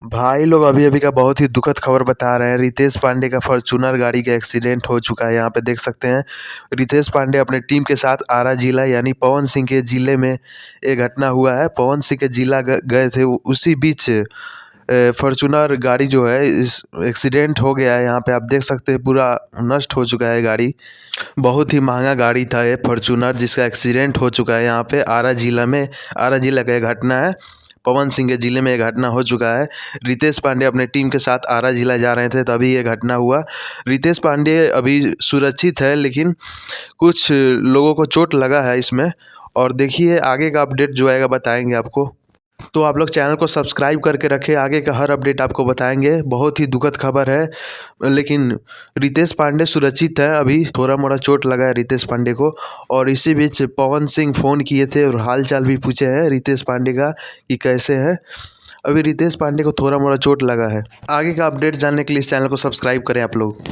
भाई लोग अभी अभी का बहुत ही दुखद खबर बता रहे हैं। रितेश पांडे का फॉर्च्यूनर गाड़ी का एक्सीडेंट हो चुका है। यहाँ पे देख सकते हैं रितेश पांडे अपने टीम के साथ आरा जिला यानी पवन सिंह के जिले में ये घटना हुआ है। पवन सिंह के जिला गए थे, उसी बीच फॉर्च्यूनर गाड़ी जो है इस एक्सीडेंट हो गया है। यहाँ पे आप देख सकते हैं पूरा नष्ट हो चुका है गाड़ी। बहुत ही महंगा गाड़ी था ये फॉर्च्यूनर, जिसका एक्सीडेंट हो चुका है यहाँ पे आरा जिला में। आरा जिला का ये घटना है, पवन सिंह के ज़िले में ये घटना हो चुका है। रितेश पांडे अपने टीम के साथ आरा जिला जा रहे थे, तभी ये घटना हुआ। रितेश पांडे अभी सुरक्षित है, लेकिन कुछ लोगों को चोट लगा है इसमें। और देखिए आगे का अपडेट जो आएगा बताएंगे आपको। तो आप लोग चैनल को सब्सक्राइब करके रखें, आगे का हर अपडेट आपको बताएंगे। बहुत ही दुखद खबर है, लेकिन रितेश पांडे सुरक्षित है। अभी थोड़ा मोड़ा चोट लगा है रितेश पांडे को। और इसी बीच पवन सिंह फ़ोन किए थे और हाल चाल भी पूछे हैं रितेश पांडे का कि कैसे हैं। अभी रितेश पांडे को थोड़ा मोड़ा चोट लगा है। आगे का अपडेट जानने के लिए इस चैनल को सब्सक्राइब करें आप लोग।